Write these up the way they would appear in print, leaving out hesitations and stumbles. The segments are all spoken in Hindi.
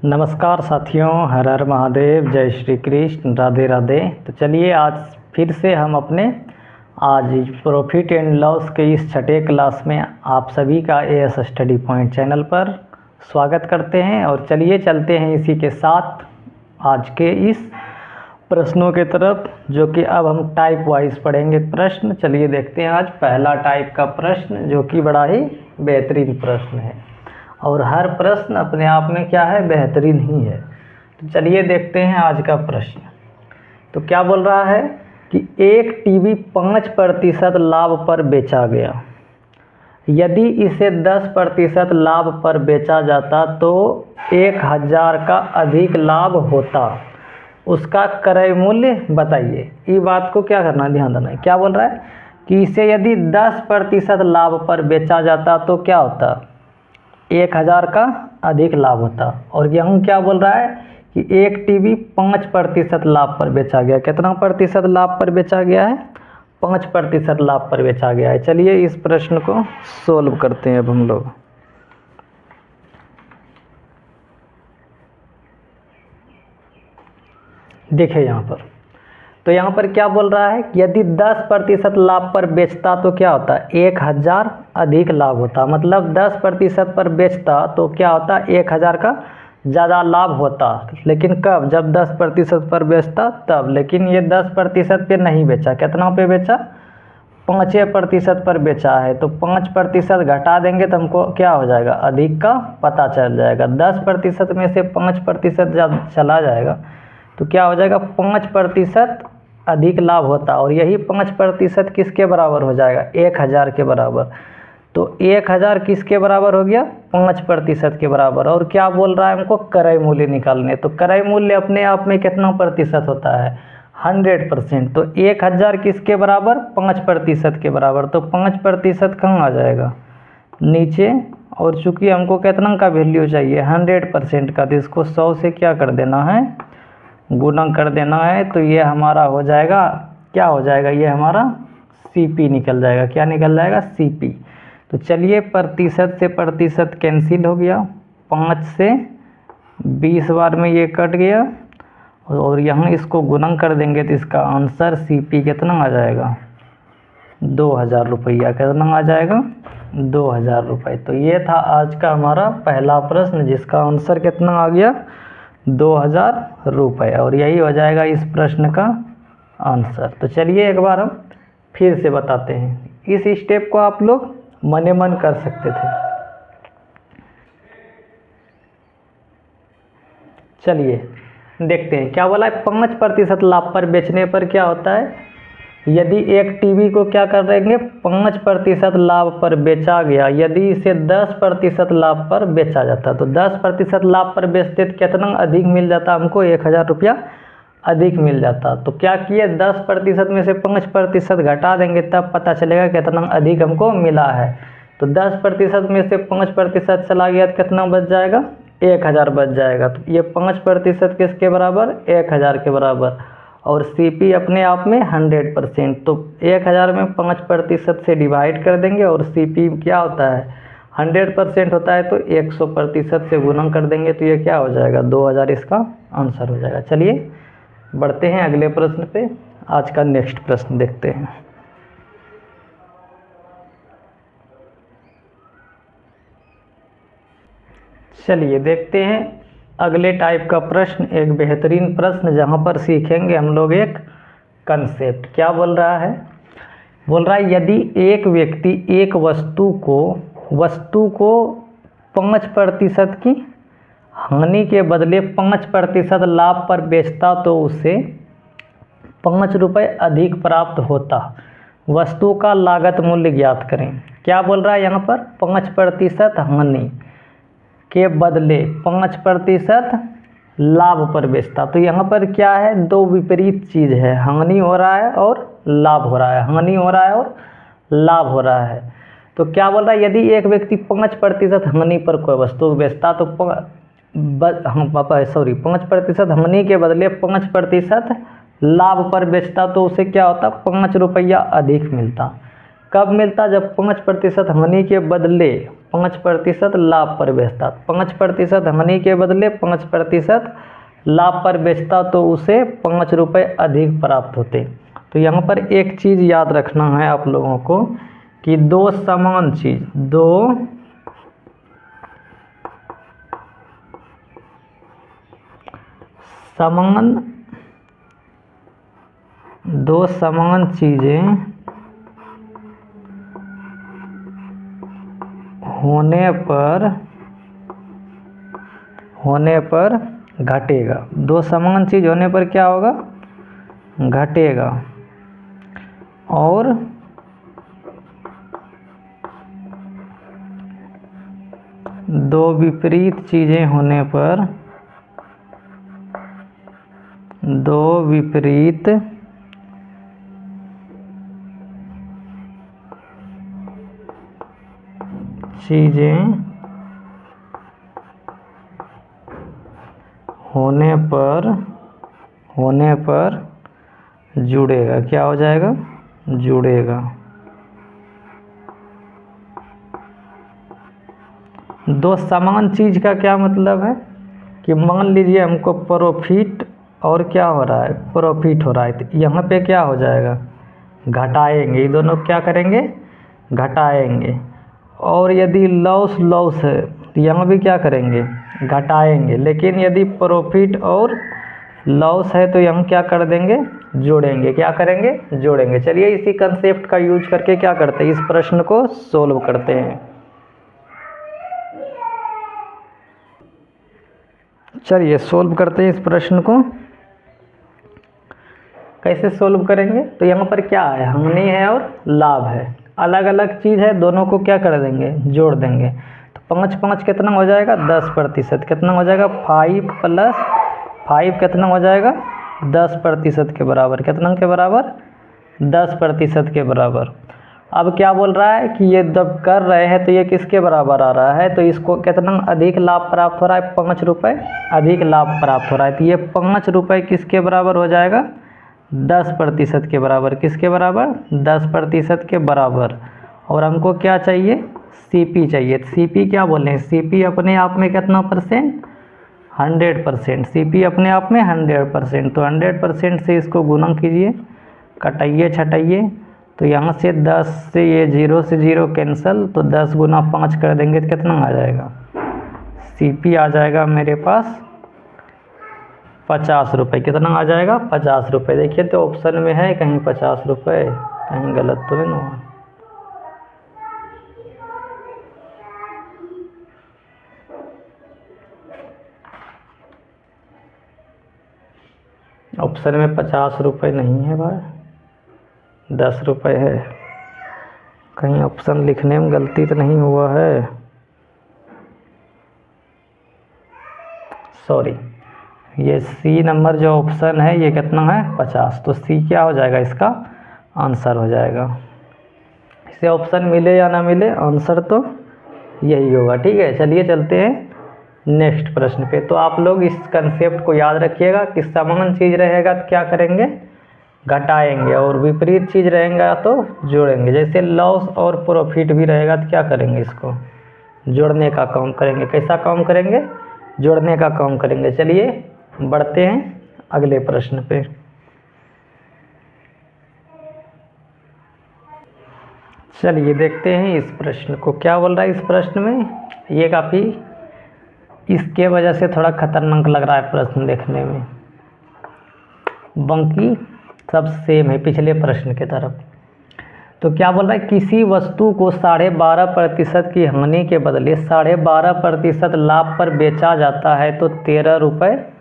नमस्कार साथियों, हर हर महादेव, जय श्री कृष्ण, राधे राधे। तो चलिए आज फिर से हम अपने आज प्रॉफिट एंड लॉस के इस छठे क्लास में आप सभी का एएस स्टडी पॉइंट चैनल पर स्वागत करते हैं। और चलिए चलते हैं इसी के साथ आज के इस प्रश्नों के तरफ, जो कि अब हम टाइप वाइज पढ़ेंगे प्रश्न। चलिए देखते हैं आज पहला टाइप का प्रश्न, जो कि बड़ा ही बेहतरीन प्रश्न है और हर प्रश्न अपने आप में क्या है, बेहतरीन ही है। तो चलिए देखते हैं आज का प्रश्न। तो क्या बोल रहा है कि एक टीवी 5% लाभ पर बेचा गया। यदि इसे 10% लाभ पर बेचा जाता तो 1000 का अधिक लाभ होता। उसका क्रय मूल्य बताइए। ये बात को क्या करना, ध्यान देना है। क्या बोल रहा है कि इसे यदि 10% लाभ पर बेचा जाता तो क्या होता, 1000 का अधिक लाभ होता। और यहाँ क्या बोल रहा है कि एक टीवी 5% लाभ पर बेचा गया। कितना प्रतिशत लाभ पर बेचा गया है? 5% लाभ पर बेचा गया है। चलिए इस प्रश्न को सोल्व करते हैं अब हम लोग। देखिए यहाँ पर, तो यहाँ पर क्या बोल रहा है कि यदि 10% लाभ पर बेचता तो क्या होता, 1000 अधिक लाभ होता। मतलब 10% पर बेचता तो क्या होता, 1000 का ज़्यादा लाभ होता। लेकिन कब? जब 10% पर बेचता तब। लेकिन ये 10% पे नहीं बेचा। कितना पे बेचा? 5% पर बेचा है। तो 5% घटा देंगे तो हमको क्या हो जाएगा, अधिक का पता चल जाएगा। 10% में से 5% जब चला जाएगा तो क्या हो जाएगा, 5% अधिक लाभ होता। और यही 5% किसके बराबर हो जाएगा, 1000 के बराबर। तो 1000 किसके बराबर हो गया, 5% के बराबर। और क्या बोल रहा है हमको, क्रय मूल्य निकालने। तो क्रय मूल्य अपने आप में कितना प्रतिशत होता है, 100%। तो 1000 किसके बराबर, 5% के बराबर। तो 5% कहाँ आ जाएगा, नीचे। और चूंकि हमको कितना का वैल्यू चाहिए, 100% का, तो इसको 100 से क्या कर देना है, गुना कर देना है। तो ये हमारा हो जाएगा, क्या हो जाएगा, ये हमारा सीपी निकल जाएगा। क्या निकल जाएगा, सीपी। तो चलिए प्रतिशत से प्रतिशत कैंसिल हो गया, 5 से 20 बार में ये कट गया। और यहाँ इसको गुणन कर देंगे तो इसका आंसर सीपी कितना आ जाएगा, 2000 रुपया। कितना आ जाएगा, 2000 रुपये। तो ये था आज का हमारा पहला प्रश्न, जिसका आंसर कितना आ गया, 2000 रुपये। और यही हो जाएगा इस प्रश्न का आंसर। तो चलिए एक बार हम फिर से बताते हैं। इस स्टेप को आप लोग मने मन कर सकते थे। चलिए देखते हैं क्या बोला है। 5% लाभ पर बेचने पर क्या होता है, यदि एक टीवी को क्या कर देंगे, 5% लाभ पर बेचा गया। यदि इसे 10% लाभ पर बेचा जाता तो 10% लाभ पर बेचते तो कितना अधिक मिल जाता हमको, 1000 रुपया अधिक मिल जाता। तो क्या किए, 10% में से 5% घटा देंगे तब पता चलेगा कितना अधिक हमको मिला है। तो 10% में से 5% चला गया तो कितना बच जाएगा, 1000 बच जाएगा। तो ये 5% किसके बराबर, 1000 के बराबर। और सीपी अपने आप में 100%। तो 1000 में 5% से डिवाइड कर देंगे। और सीपी क्या होता है, 100% होता है। तो 100% से गुणन कर देंगे तो ये क्या हो जाएगा, 2000 इसका आंसर हो जाएगा। चलिए बढ़ते हैं अगले प्रश्न पे। आज का नेक्स्ट प्रश्न देखते हैं। चलिए देखते हैं अगले टाइप का प्रश्न, एक बेहतरीन प्रश्न, जहाँ पर सीखेंगे हम लोग एक कंसेप्ट। क्या बोल रहा है, बोल रहा है यदि एक व्यक्ति एक वस्तु को 5% की हानि के बदले 5% लाभ पर बेचता तो उसे 5 रुपये अधिक प्राप्त होता। वस्तु का लागत मूल्य ज्ञात करें। क्या बोल रहा है यहाँ पर, 5% हानि के बदले 5% लाभ पर बेचता। तो यहाँ पर क्या है, दो विपरीत चीज़ है, हानि हो रहा है और लाभ हो रहा है, हानि हो रहा है और लाभ हो रहा है। तो क्या बोल रहा है, यदि एक व्यक्ति 5% हानि पर कोई वस्तु बेचता तो 5% हानि के बदले 5% लाभ पर बेचता तो उसे क्या होता, 5 रुपया अधिक मिलता। कब मिलता, जब 5% हानि के बदले 5% लाभ पर बेचता। 5% हानि के बदले 5% लाभ पर बेचता तो उसे 5 रुपये अधिक प्राप्त होते। तो यहाँ पर एक चीज़ याद रखना है आप लोगों को कि दो समान चीज़ें होने पर घटेगा। दो समान चीज होने पर क्या होगा, घटेगा। और दो विपरीत चीजें होने पर होने पर जुड़ेगा। क्या हो जाएगा, जुड़ेगा। दो समान चीज का क्या मतलब है कि मान लीजिए हमको प्रॉफिट और क्या हो रहा है, प्रॉफिट हो रहा है, तो यहाँ पे क्या हो जाएगा, घटाएंगे। ये दोनों क्या करेंगे, घटाएंगे। और यदि लॉस है तो यहाँ भी क्या करेंगे, घटाएंगे। लेकिन यदि प्रॉफिट और लॉस है तो यहाँ क्या कर देंगे, जोड़ेंगे। क्या करेंगे, जोड़ेंगे। चलिए इसी कंसेप्ट का यूज करके क्या करते हैं, इस प्रश्न को सोल्व करते हैं। चलिए सोल्व करते हैं इस प्रश्न को। कैसे सोल्व करेंगे, तो यहाँ पर क्या है, हानि है और लाभ है, अलग अलग चीज़ है, दोनों को क्या कर देंगे, जोड़ देंगे। तो 5 कितना हो जाएगा, 10%। कितना हो जाएगा, 5 + 5 कितना हो जाएगा, 10% के बराबर। कितना के बराबर, 10% के बराबर। अब क्या बोल रहा है कि ये जब कर रहे हैं तो ये किसके बराबर आ रहा है, तो इसको कितना अधिक लाभ प्राप्त हो रहा है, 5 रुपये अधिक लाभ प्राप्त हो रहा है। तो ये 5 रुपये किसके बराबर हो जाएगा, 10% के बराबर। किसके बराबर, 10% के बराबर। और हमको क्या चाहिए, CP चाहिए। CP क्या बोल रहे हैं, CP अपने आप में कितना परसेंट, 100%। CP अपने आप में 100%। तो 100% से इसको गुना कीजिए, कटाइए छटाइए। तो यहाँ से 10 से ये 0 से 0 कैंसल, तो 10 × 5 कर देंगे तो कितना आ जाएगा, CP आ जाएगा मेरे पास 50 रुपये। कितना आ जाएगा, 50 रुपये। देखिए तो ऑप्शन में है कहीं 50 रुपये, कहीं गलत तो नहीं हुआ। ऑप्शन में 50 रुपये नहीं है भाई, 10 रुपये है। कहीं ऑप्शन लिखने में गलती तो नहीं हुआ है, सॉरी। ये C नंबर जो ऑप्शन है ये कितना है, 50। तो C क्या हो जाएगा, इसका आंसर हो जाएगा। इसे ऑप्शन मिले या ना मिले, आंसर तो यही होगा। ठीक है, चलिए चलते हैं नेक्स्ट प्रश्न पे। तो आप लोग इस कंसेप्ट को याद रखिएगा कि समान चीज़ रहेगा तो क्या करेंगे, घटाएंगे। और विपरीत चीज़ रहेगा तो जोड़ेंगे। जैसे लॉस और प्रॉफिट भी रहेगा तो क्या करेंगे, इसको जोड़ने का काम करेंगे। कैसा काम करेंगे, जोड़ने का काम करेंगे। चलिए बढ़ते हैं अगले प्रश्न पे। चलिए देखते हैं इस प्रश्न को क्या बोल रहा है। इस प्रश्न में ये काफ़ी इसके वजह से थोड़ा खतरनाक लग रहा है प्रश्न देखने में, बाकी सब सेम है पिछले प्रश्न की तरफ। तो क्या बोल रहा है, किसी वस्तु को 12.5% की हानि के बदले 12.5% लाभ पर बेचा जाता है तो 13 रुपये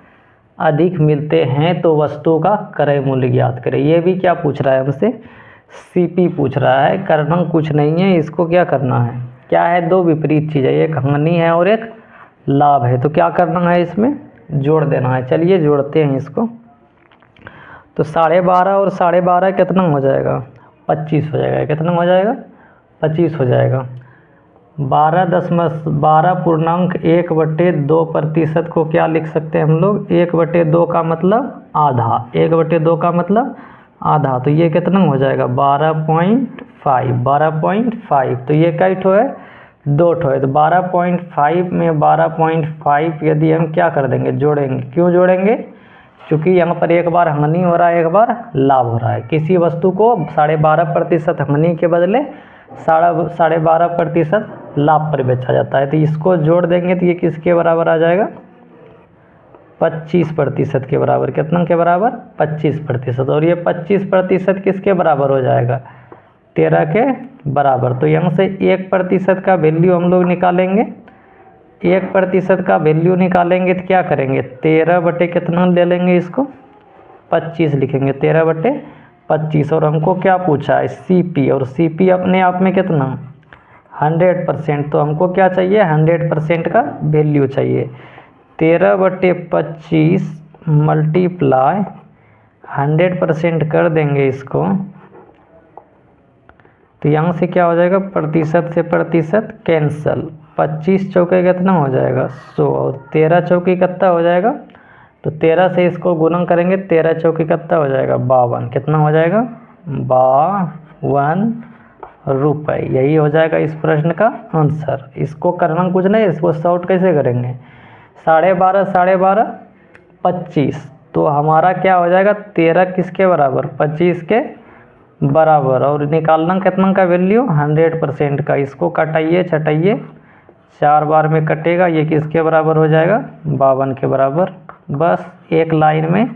अधिक मिलते हैं, तो वस्तु का क्रय मूल्य ज्ञात करें। ये भी क्या पूछ रहा है हमसे, CP पूछ रहा है। करना कुछ नहीं है, इसको क्या करना है, क्या है, दो विपरीत चीज़ है, एक हानि है और एक लाभ है। तो क्या करना है, इसमें जोड़ देना है। चलिए जोड़ते हैं इसको। तो 12.5 और 12.5 कितना हो जाएगा, 25 हो जाएगा। कितना हो जाएगा, 25 हो जाएगा। 12.1/2% को क्या लिख सकते हैं हम लोग, 1/2 का मतलब आधा, 1/2 का मतलब आधा। तो ये कितना हो जाएगा, 12.5 12.5। तो ये कई ठो है, 2 ठो है। तो 12.5 में 12.5 यदि हम क्या कर देंगे, जोड़ेंगे। क्यों जोड़ेंगे? क्योंकि यहाँ पर एक बार हानि हो रहा है, एक बार लाभ हो रहा है। किसी वस्तु को 12.5% हानि के बदले 12.5% लाभ पर बेचा जाता है। तो इसको जोड़ देंगे तो ये किसके बराबर आ जाएगा? 25% के बराबर। कितना के बराबर? 25%। और ये 25% किसके बराबर हो जाएगा? 13 के बराबर। तो यहाँ से 1% का वैल्यू हम लोग निकालेंगे। 1% का वैल्यू निकालेंगे तो क्या करेंगे? 13 बटे कितना ले लेंगे इसको? 25 लिखेंगे। 13 बटे 25। और हमको क्या पूछा है? CP। और CP अपने आप में कितना? 100%। तो हमको क्या चाहिए? 100% का वैल्यू चाहिए। 13 बटे 25 मल्टीप्लाई 100% कर देंगे इसको, तो यहाँ से क्या हो जाएगा? प्रतिशत से प्रतिशत कैंसल। 25 चौके कितना हो जाएगा? 100। और 13 चौकी कितना हो जाएगा? तो 13 से इसको गुणन करेंगे। 13 चौकी कितना हो जाएगा? 52। कितना हो जाएगा? 52 रुपये। यही हो जाएगा इस प्रश्न का आंसर। इसको करना कुछ नहीं, इसको शॉर्ट कैसे करेंगे? 12.5 12.5 25। तो हमारा क्या हो जाएगा? 13 किसके बराबर? 25 के बराबर। और निकालना कितना का वैल्यू? 100% का। इसको कटाइए छटाइए, 4 बार में कटेगा। ये किसके बराबर हो जाएगा? 52 के बराबर। बस एक लाइन में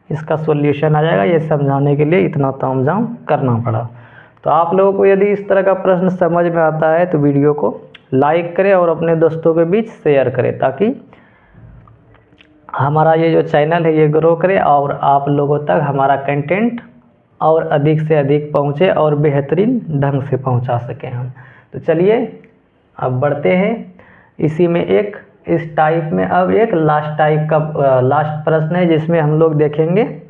इसका सॉल्यूशन आ जाएगा। ये समझाने के लिए इतना तामझाम करना पड़ा। तो आप लोगों को यदि इस तरह का प्रश्न समझ में आता है तो वीडियो को लाइक करें और अपने दोस्तों के बीच शेयर करें, ताकि हमारा ये जो चैनल है ये ग्रो करे और आप लोगों तक हमारा कंटेंट और अधिक से अधिक पहुँचे और बेहतरीन ढंग से पहुँचा सकें हम। तो चलिए अब बढ़ते हैं। इसी में एक इस टाइप में अब एक लास्ट टाइप का लास्ट प्रश्न है, जिसमें हम लोग देखेंगे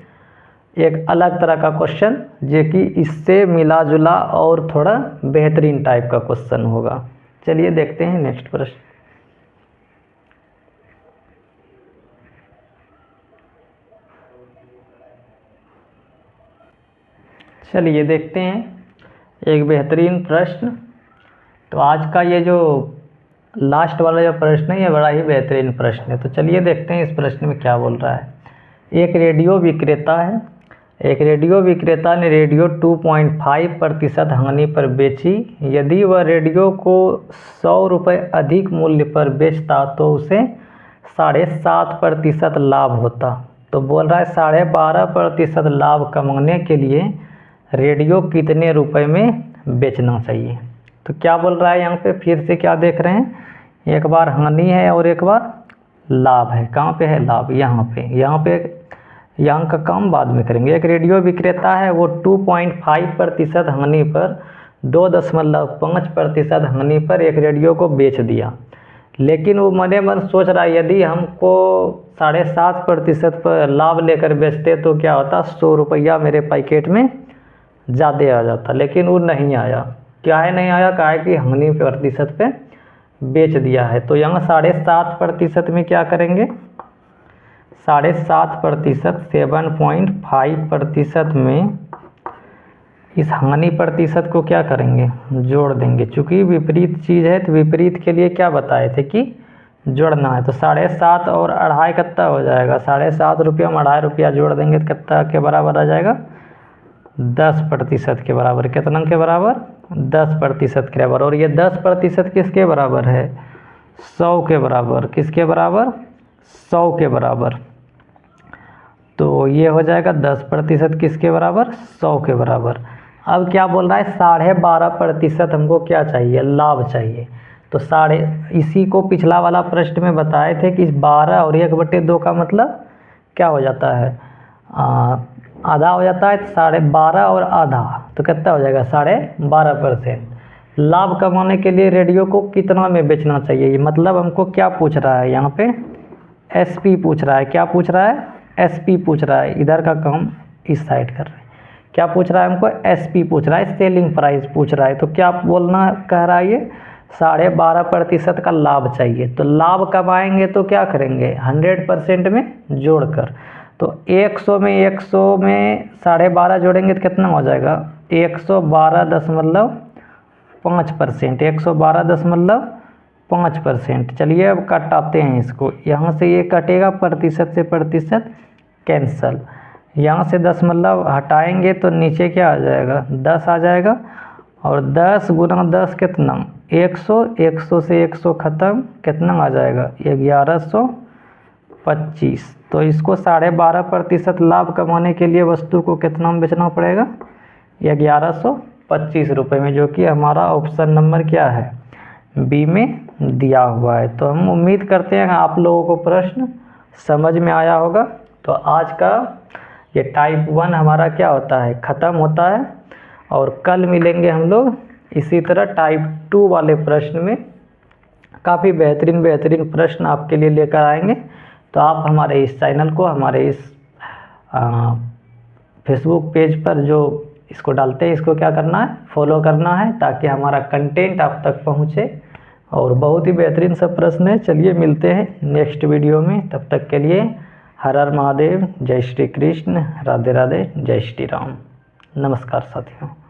एक अलग तरह का क्वेश्चन, जो कि इससे मिला जुला और थोड़ा बेहतरीन टाइप का क्वेश्चन होगा। चलिए देखते हैं नेक्स्ट प्रश्न। चलिए देखते हैं एक बेहतरीन प्रश्न। तो आज का ये जो लास्ट वाला जो प्रश्न है ये बड़ा ही बेहतरीन प्रश्न है। तो चलिए देखते हैं इस प्रश्न में क्या बोल रहा है। एक रेडियो विक्रेता है। एक रेडियो विक्रेता ने रेडियो 2.5% हानि पर बेची। यदि वह रेडियो को 100 रुपये अधिक मूल्य पर बेचता तो उसे 7.5% लाभ होता। तो बोल रहा है 12.5% लाभ कमाने के लिए रेडियो कितने रुपए में बेचना चाहिए। तो क्या बोल रहा है यहाँ पे? फिर से क्या देख रहे हैं? एक बार हानि है और एक बार लाभ है। कहाँ पे है लाभ? यहाँ पे। यहाँ का काम बाद में करेंगे। एक रेडियो विक्रेता है, वो 2.5% हानि पर 2.5% हानि पर एक रेडियो को बेच दिया। लेकिन वो मने मन सोच रहा है यदि हमको 7.5% पर लाभ लेकर बेचते तो क्या होता? 100 रुपया मेरे पैकेट में ज़्यादा आ जाता। लेकिन वो नहीं आया। क्या है नहीं आया? कहा है कि हानि प्रतिशत पे बेच दिया है। तो यहाँ 7.5% में क्या करेंगे? 7.5% 7.5% में इस हानि प्रतिशत को क्या करेंगे? जोड़ देंगे। चूँकि विपरीत चीज़ है तो विपरीत के लिए क्या बताए थे कि जोड़ना है। तो 7.5 और 2.5 कितना हो जाएगा? 7.5 रुपया में 2.5 रुपया जोड़ देंगे तो कितना के बराबर आ जाएगा? 10% के बराबर। कितना के बराबर? 10% के बराबर। और ये 10% किसके बराबर है? 100 के बराबर। किसके बराबर? 100 के बराबर। तो ये हो जाएगा 10% किसके बराबर? 100 के बराबर। अब क्या बोल रहा है? 12.5% हमको क्या चाहिए? लाभ चाहिए। तो इसी को पिछला वाला प्रश्न में बताए थे कि 12 और 1/2 का मतलब क्या हो जाता है? आधा हो जाता है। 12.5 और आधा तो कितना हो जाएगा? 12.5%। लाभ कमाने के लिए रेडियो को कितना में बेचना चाहिए? ये मतलब हमको क्या पूछ रहा है यहाँ पे? SP पूछ रहा है। क्या पूछ रहा है? SP पूछ रहा है। इधर का काम इस साइड कर रहे हैं। क्या पूछ रहा है हमको? SP पूछ रहा है। सेलिंग प्राइस पूछ रहा है। तो क्या बोलना कह रहा है ये? 12.5% का लाभ चाहिए। तो लाभ कमाएंगे तो क्या करेंगे? 100% में जोड़कर। तो 100 में 12.5 जोड़ेंगे तो कितना हो जाएगा? 112.5%, 112.5%। चलिए अब कटाते हैं इसको, यहाँ से ये कटेगा, प्रतिशत से प्रतिशत कैंसल, यहाँ से दशमलव हटाएंगे तो नीचे क्या आ जाएगा, 10 आ जाएगा। और 10 गुना 10 कितना, 100, 100 से 100 ख़त्म, कितना आ जाएगा, 1125। तो इसको 12.5% लाभ कमाने के लिए वस्तु को कितना में बेचना पड़ेगा, 1125 रुपये में, जो कि हमारा ऑप्शन नंबर क्या है, बी में दिया हुआ है। तो हम उम्मीद करते हैं आप लोगों को प्रश्न समझ में आया होगा। तो आज का ये टाइप 1 हमारा क्या होता है, ख़त्म होता है। और कल मिलेंगे हम लोग इसी तरह टाइप 2 वाले प्रश्न में, काफ़ी बेहतरीन प्रश्न आपके लिए लेकर आएंगे। तो आप हमारे इस चैनल को, हमारे इस फेसबुक पेज पर जो इसको डालते हैं, इसको क्या करना है, फॉलो करना है, ताकि हमारा कंटेंट आप तक पहुँचे। और बहुत ही बेहतरीन सब प्रश्न है। चलिए मिलते हैं नेक्स्ट वीडियो में, तब तक के लिए हर हर महादेव, जय श्री कृष्ण, राधे राधे, जय श्री राम। नमस्कार साथियों।